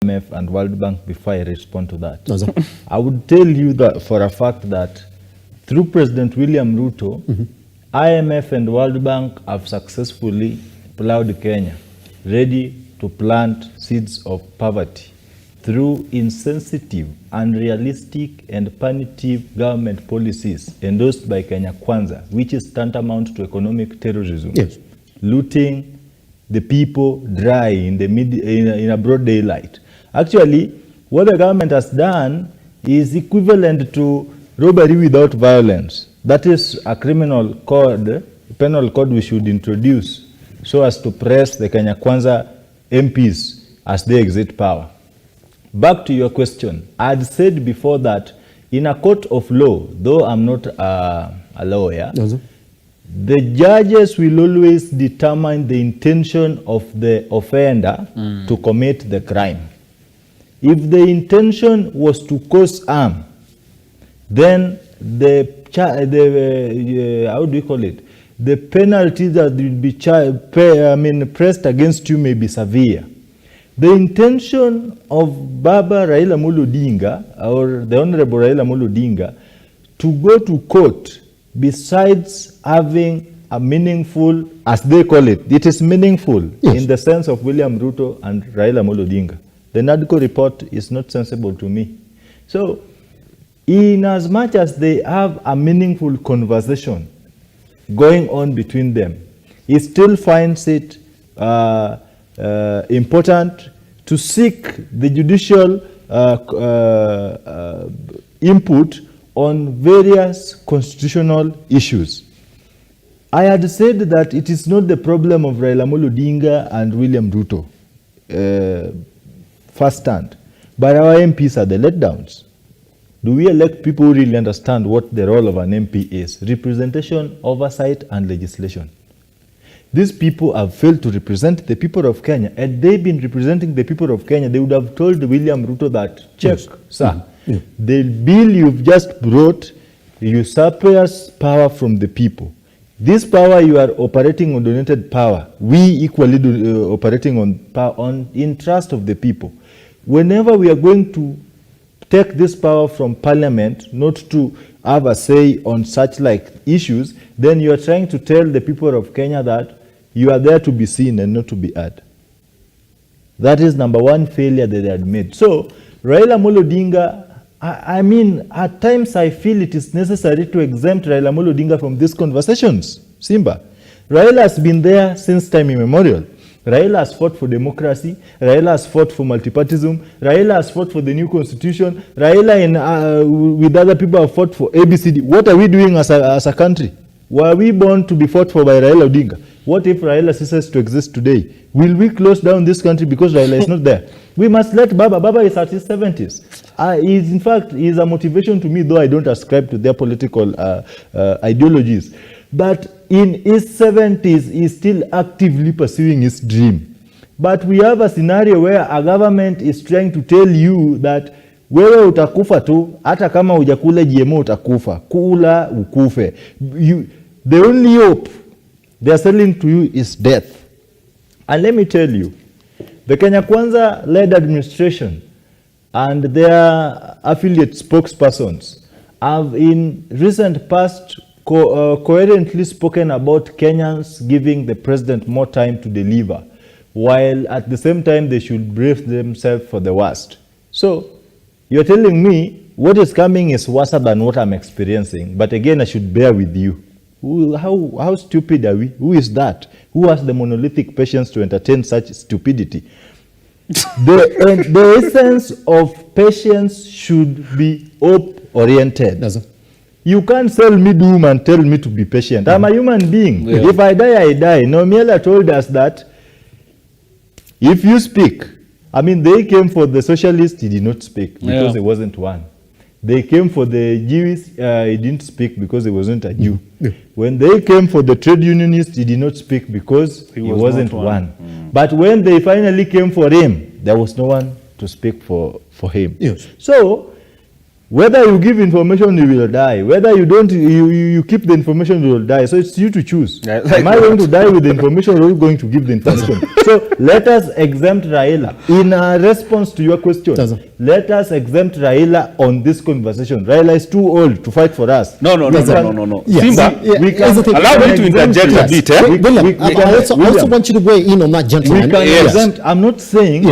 IMF and World Bank before I respond to that. No, I would tell you that for a fact that through President William Ruto, IMF and World Bank have successfully ploughed Kenya, ready to plant seeds of poverty through insensitive, unrealistic, and punitive government policies endorsed by Kenya Jwanza, which is tantamount to economic terrorism. Yes. Looting the people dry in a broad daylight. Actually, what the government has done is equivalent to robbery without violence. That is a criminal code, penal code we should introduce so as to press the Kenya Jwanza MPs as they exit power. Back to your question, I had said before that in a court of law, though I'm not a lawyer, the judges will always determine the intention of the offender to commit the crime. If the intention was to cause harm, then the how do you call it? The penalty that will be pressed against you may be severe. The intention of Baba Raila Odinga, or the Honorable Raila Odinga, to go to court, besides having a meaningful, as they call it, it is meaningful in the sense of William Ruto and Raila Odinga. The NADCO report is not sensible to me. So, in as much as they have a meaningful conversation going on between them, he still finds it important to seek the judicial input on various constitutional issues. I had said that it is not the problem of Raila Odinga and William Ruto firsthand, but our MPs are the letdowns. Do we elect people who really understand what the role of an MP is? Representation, oversight, and legislation. These people have failed to represent the people of Kenya. Had they been representing the people of Kenya, they would have told William Ruto that, check, sir, the bill you've just brought usurps power from the people. This power you are operating on donated power. We equally operating on power in trust of the people. Whenever we are going to take this power from Parliament, not to have a say on such like issues, then you are trying to tell the people of Kenya that you are there to be seen and not to be heard. That is number one failure that they had made. So, Raila Odinga, I mean, at times I feel it is necessary to exempt Raila Odinga from these conversations. Simba. Raila has been there since time immemorial. Raila has fought for democracy. Raila has fought for multipartyism. Raila has fought for the new constitution. Raila and with other people have fought for ABCD. What are we doing as a country? Were we born to be fought for by Raila Odinga? What if Raila ceases to exist today? Will we close down this country because Raila is not there? We must let Baba. Baba is at his 70s. In fact, he is a motivation to me, though I don't ascribe to their political ideologies. But in his 70s, he's still actively pursuing his dream. But we have a scenario where a government is trying to tell you that wewe utakufa tu, hata kama hujakula GMO utakufa. Kula ukufe. The only hope they are selling to you is death. And let me tell you, the Kenya Jwanza-led administration and their affiliate spokespersons have in recent past coherently spoken about Kenyans giving the president more time to deliver, while at the same time they should brace themselves for the worst. So, you're telling me what is coming is worse than what I'm experiencing, but again I should bear with you. How stupid are we? Who is that? Who has the monolithic patience to entertain such stupidity? The essence of patience should be hope-oriented. You can't sell me doom and tell me to be patient. I'm a human being. Yeah. If I die, I die. Nomiela told us that if you speak, I mean, they came for the socialist, he did not speak because he wasn't one. They came for the Jewish, he didn't speak because he wasn't a Jew. Yeah. When they came for the trade unionist, he did not speak because he wasn't one. But when they finally came for him, there was no one to speak for him. Yes. So, Whether you give information, you will die. Whether you don't, you keep the information, you will die. So it's you to choose. Yeah, like am I going to die with the information, or are you going to give the information? So let us exempt Raila. In response to your question, let us exempt Raila on this conversation. Raila is too old to fight for us. No. Yes. Simba, we can allow me to interject a bit. I also want you to weigh in on that, gentleman. We can exempt. I'm not saying